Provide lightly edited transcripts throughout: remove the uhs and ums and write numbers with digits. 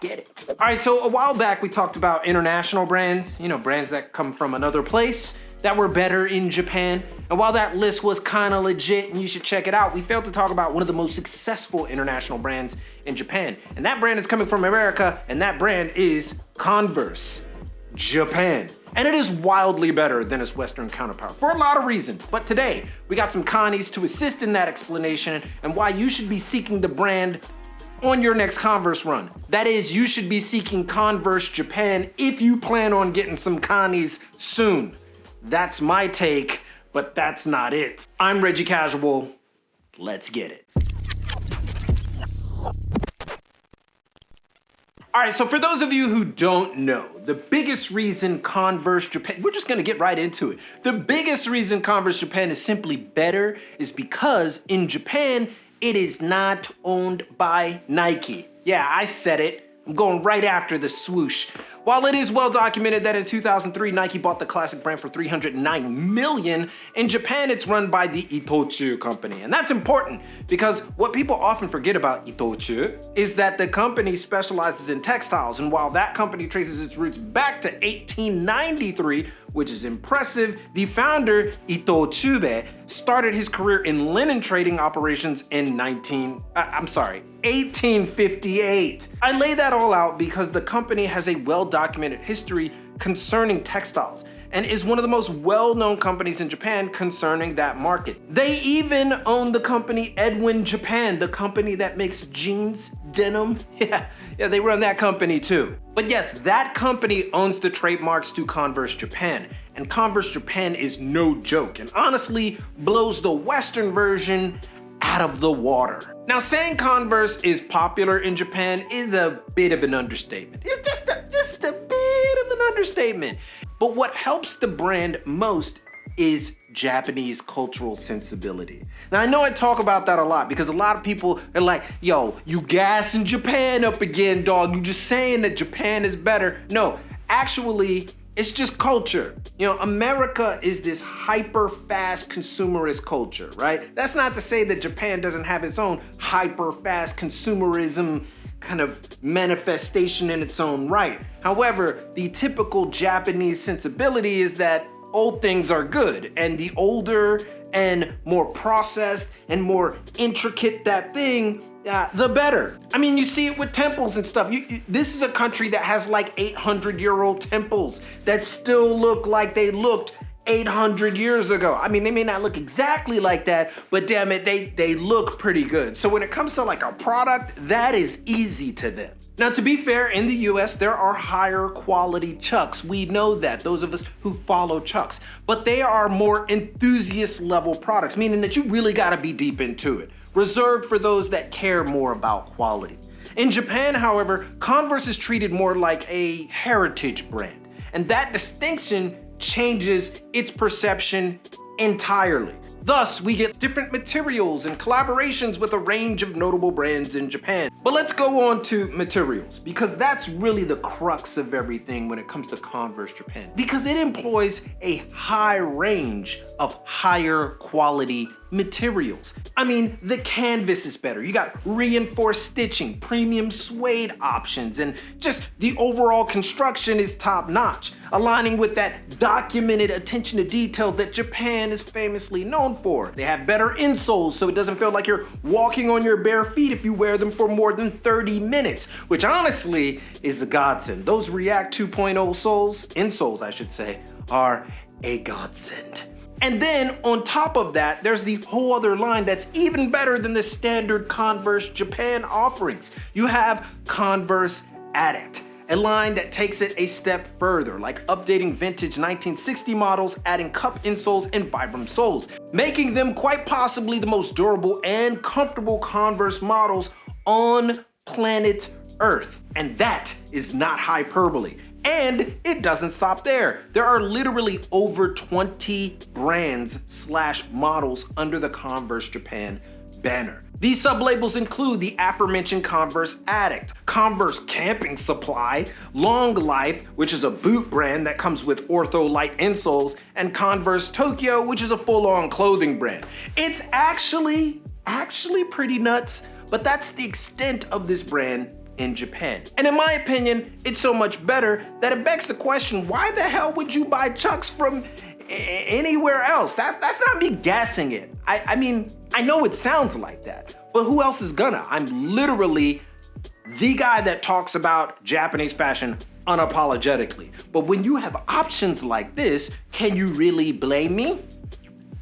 get it. All right, so a while back we talked about international brands, brands that come from another place that were better in Japan. And while that list was kind of legit and you should check it out, we failed to talk about one of the most successful international brands in Japan. And that brand is coming from America, and that brand is Converse, Japan. And it is wildly better than its Western counterpart for a lot of reasons. But today, we got some Connies to assist in that explanation and why you should be seeking the brand on your next Converse run. That is, you should be seeking Converse Japan if you plan on getting some Connies soon. That's my take, but that's not it. I'm Reggie Casual. Let's get it. All right, so for those of you who don't know, the biggest reason Converse Japan, we're just gonna get right into it. The biggest reason Converse Japan is simply better is because in Japan, it is not owned by Nike. Yeah, I said it. I'm going right after the swoosh. While it is well documented that in 2003, Nike bought the classic brand for $309 million, in Japan it's run by the Itochu company. And that's important because what people often forget about Itochu is that the company specializes in textiles. And while that company traces its roots back to 1893, which is impressive, the founder, Itochube, started his career in linen trading operations in 1858. I lay that all out because the company has a well-documented history concerning textiles and is one of the most well-known companies in Japan concerning that market. They even own the company Edwin Japan, the company that makes jeans, denim. Yeah, they run that company too. But yes, that company owns the trademarks to Converse Japan, and Converse Japan is no joke, and honestly blows the Western version out of the water. Now, saying Converse is popular in Japan is a bit of an understatement. It's just a bit of an understatement. But what helps the brand most is Japanese cultural sensibility. Now, I know I talk about that a lot because a lot of people are like, yo, you gassing Japan up again, dog. You just saying that Japan is better. No, actually, it's just culture. America is this hyper fast consumerist culture, right? That's not to say that Japan doesn't have its own hyper fast consumerism kind of manifestation in its own right. However, the typical Japanese sensibility is that old things are good, and the older and more processed and more intricate that thing, the better. I mean, you see it with temples and stuff. This is a country that has like 800-year-old temples that still look like they looked 800 years ago. I mean, they may not look exactly like that, but damn it, they look pretty good. So when it comes to like a product, that is easy to them. Now, to be fair, in the US, there are higher quality Chucks. We know that, those of us who follow Chucks, but they are more enthusiast level products, meaning that you really gotta be deep into it, reserved for those that care more about quality. In Japan, however, Converse is treated more like a heritage brand, and that distinction changes its perception entirely. Thus, we get different materials and collaborations with a range of notable brands in Japan. But let's go on to materials, because that's really the crux of everything when it comes to Converse Japan, because it employs a high range of higher quality materials. I mean, the canvas is better. You got reinforced stitching, premium suede options, and just the overall construction is top notch, aligning with that documented attention to detail that Japan is famously known for. They have better insoles, so it doesn't feel like you're walking on your bare feet if you wear them for more than 30 minutes, which honestly is a godsend. Those React 2.0 soles, insoles I should say, are a godsend. And then on top of that, there's the whole other line that's even better than the standard Converse Japan offerings. You have Converse Addict, a line that takes it a step further, like updating vintage 1960 models, adding cup insoles and Vibram soles, making them quite possibly the most durable and comfortable Converse models on planet Earth. And that is not hyperbole. And it doesn't stop there. There are literally over 20 brands/models under the Converse Japan banner. These sublabels include the aforementioned Converse Addict, Converse Camping Supply, Long Life, which is a boot brand that comes with ortho light insoles, and Converse Tokyo, which is a full-on clothing brand. It's actually pretty nuts, but that's the extent of this brand in Japan. And in my opinion, it's so much better that it begs the question, why the hell would you buy Chucks from anywhere else? That's not me guessing it. I mean, I know it sounds like that, but who else is gonna? I'm literally the guy that talks about Japanese fashion unapologetically. But when you have options like this, can you really blame me?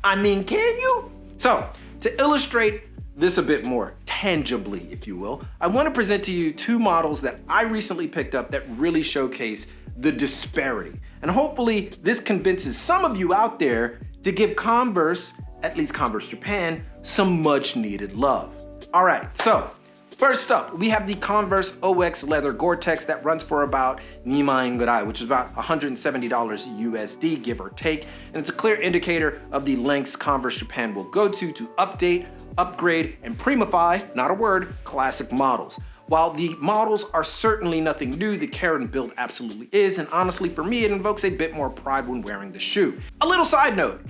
I mean, can you? So, to illustrate this a bit more tangibly, if you will, I want to present to you two models that I recently picked up that really showcase the disparity. And hopefully this convinces some of you out there to give Converse, at least Converse Japan, some much needed love. All right, so first up, we have the Converse OX Leather Gore-Tex that runs for about 2万円ぐらい, which is about $170 USD, give or take. And it's a clear indicator of the lengths Converse Japan will go to update, upgrade, and premify, not a word, classic models. While the models are certainly nothing new, the care and build absolutely is, and honestly for me, it invokes a bit more pride when wearing the shoe. A little side note,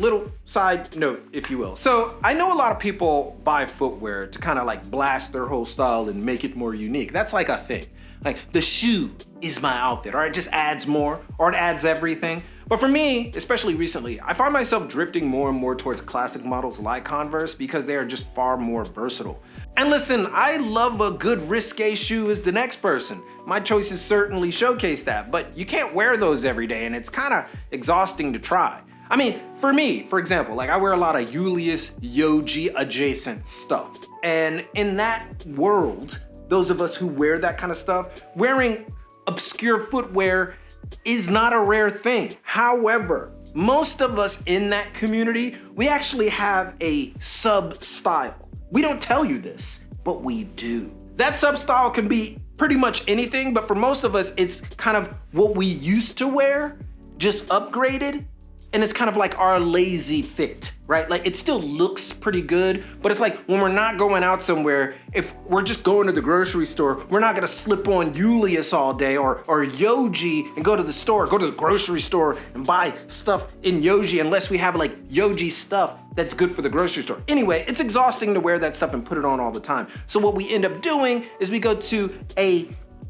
if you will. So I know a lot of people buy footwear to kind of like blast their whole style and make it more unique. That's like a thing. Like the shoe is my outfit, or it just adds more, or it adds everything. But for me, especially recently, I find myself drifting more and more towards classic models like Converse because they are just far more versatile. And listen, I love a good risque shoe as the next person. My choices certainly showcase that, but you can't wear those every day and it's kind of exhausting to try. I mean, for me, for example, like I wear a lot of Julius Yoji adjacent stuff. And in that world, those of us who wear that kind of stuff, wearing obscure footwear is not a rare thing. However, most of us in that community, we actually have a sub-style. We don't tell you this, but we do. That sub-style can be pretty much anything, but for most of us, it's kind of what we used to wear, just upgraded, and it's kind of like our lazy fit, right? Like it still looks pretty good, but it's like when we're not going out somewhere, if we're just going to the grocery store, we're not gonna slip on Julius all day or Yoji and go to the grocery store and buy stuff in Yoji unless we have like Yoji stuff that's good for the grocery store. Anyway, it's exhausting to wear that stuff and put it on all the time. So what we end up doing is we go to a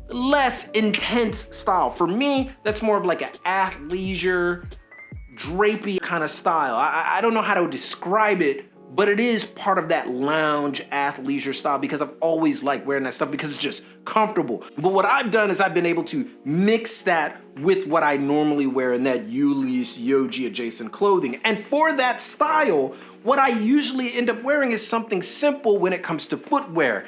less intense style. For me, that's more of like an athleisure, drapey kind of style. I don't know how to describe it, but it is part of that lounge athleisure style because I've always liked wearing that stuff because it's just comfortable. But what I've done is I've been able to mix that with what I normally wear in that Julius Yoji adjacent clothing. And for that style, what I usually end up wearing is something simple when it comes to footwear.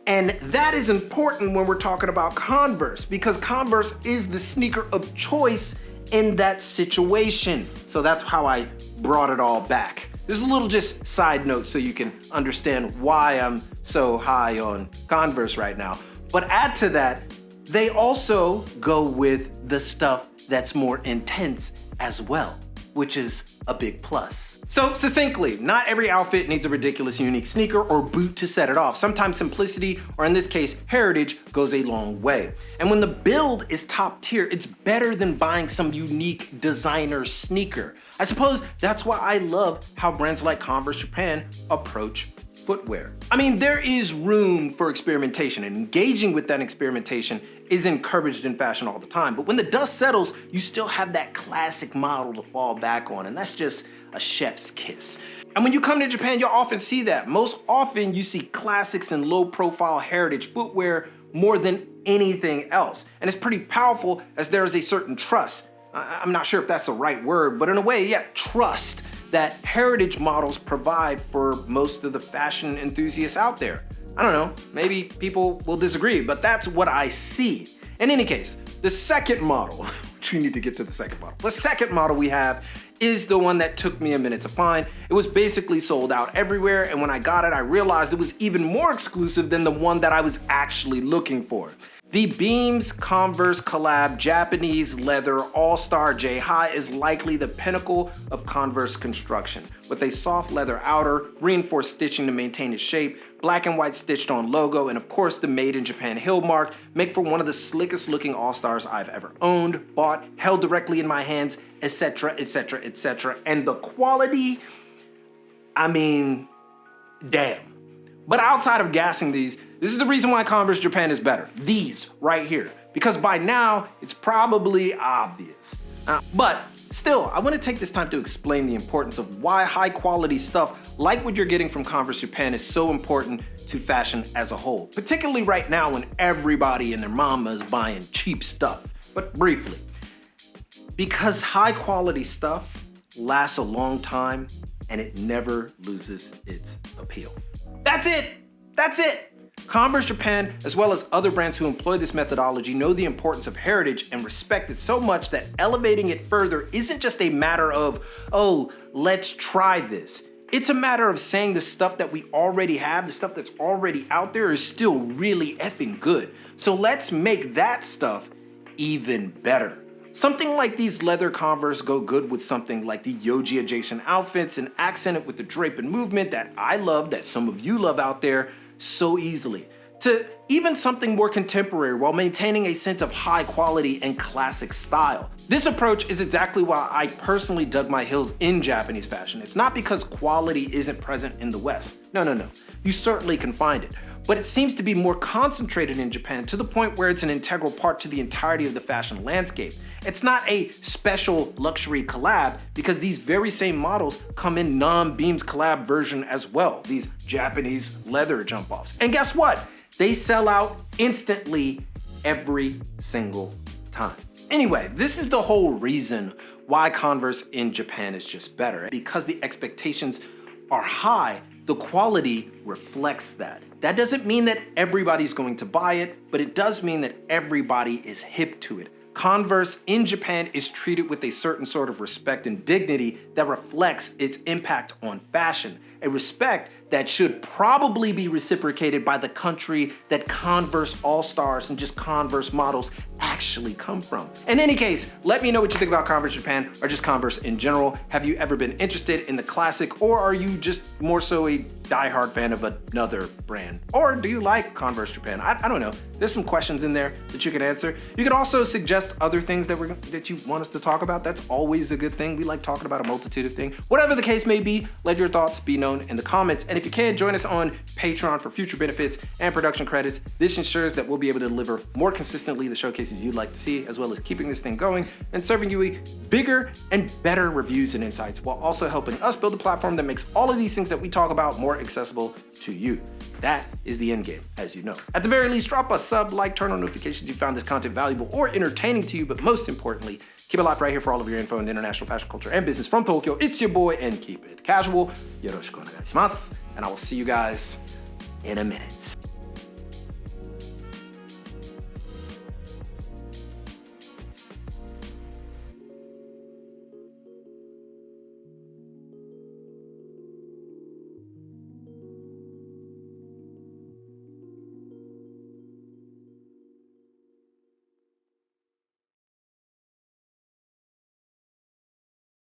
And that is important when we're talking about Converse because Converse is the sneaker of choice in that situation. So that's how I brought it all back. This is a little just side note so you can understand why I'm so high on Converse right now. But add to that, they also go with the stuff that's more intense as well, which is a big plus. So succinctly, not every outfit needs a ridiculous unique sneaker or boot to set it off. Sometimes simplicity, or in this case, heritage, goes a long way. And when the build is top tier, it's better than buying some unique designer sneaker. I suppose that's why I love how brands like Converse Japan approach footwear. I mean, there is room for experimentation, and engaging with that experimentation is encouraged in fashion all the time. But when the dust settles, you still have that classic model to fall back on, and that's just a chef's kiss. And when you come to Japan, you'll often see that. Most often you see classics and low-profile heritage footwear more than anything else. And it's pretty powerful as there is a certain trust. I'm not sure if that's the right word, but in a way, yeah, trust that heritage models provide for most of the fashion enthusiasts out there. I don't know, maybe people will disagree, but that's what I see. In any case, the second model, which we need to get to the second model. The second model we have is the one that took me a minute to find. It was basically sold out everywhere, and when I got it, I realized it was even more exclusive than the one that I was actually looking for. The Beams Converse collab Japanese leather all-star J-High is likely the pinnacle of Converse construction. With a soft leather outer, reinforced stitching to maintain its shape, black and white stitched on logo, and of course the Made in Japan hill mark, make for one of the slickest looking all-stars I've ever owned, bought, held directly in my hands, etc, etc, etc. And the quality, I mean, damn. But outside of gassing these, this is the reason why Converse Japan is better. These right here. Because by now, it's probably obvious. But still, I want to take this time to explain the importance of why high quality stuff like what you're getting from Converse Japan is so important to fashion as a whole. Particularly right now when everybody and their mama is buying cheap stuff. But briefly, because high quality stuff lasts a long time and it never loses its appeal. That's it. That's it. Converse Japan, as well as other brands who employ this methodology, know the importance of heritage and respect it so much that elevating it further isn't just a matter of, oh, let's try this. It's a matter of saying the stuff that we already have, the stuff that's already out there is still really effing good. So let's make that stuff even better. Something like these leather Converse go good with something like the Yoji adjacent outfits and accent it with the drape and movement that I love, that some of you love out there so easily. To even something more contemporary while maintaining a sense of high quality and classic style. This approach is exactly why I personally dug my heels in Japanese fashion. It's not because quality isn't present in the West. No. You certainly can find it. But it seems to be more concentrated in Japan to the point where it's an integral part to the entirety of the fashion landscape. It's not a special luxury collab because these very same models come in non-Beams collab version as well, these Japanese leather jump-offs. And guess what? They sell out instantly every single time. Anyway, this is the whole reason why Converse in Japan is just better. Because the expectations are high, the quality reflects that. That doesn't mean that everybody's going to buy it, but it does mean that everybody is hip to it. Converse in Japan is treated with a certain sort of respect and dignity that reflects its impact on fashion, a respect that should probably be reciprocated by the country that Converse All-Stars and just Converse models actually come from. In any case, let me know what you think about Converse Japan or just Converse in general. Have you ever been interested in the classic, or are you just more so a diehard fan of another brand? Or do you like Converse Japan? I don't know. There's some questions in there that you can answer. You can also suggest other things that you want us to talk about. That's always a good thing. We like talking about a multitude of things. Whatever the case may be, let your thoughts be known in the comments. And if you can, join us on Patreon for future benefits and production credits. This ensures that we'll be able to deliver more consistently the showcases you'd like to see, as well as keeping this thing going and serving you a bigger and better reviews and insights, while also helping us build a platform that makes all of these things that we talk about more accessible to you. That is the end game, as you know. At the very least, drop a sub, like, turn on notifications if you found this content valuable or entertaining to you, but most importantly, keep it locked right here for all of your info in international fashion culture and business from Tokyo. It's your boy, and keep it casual. Yoroshiku onegai shimasu. And I will see you guys in a minute.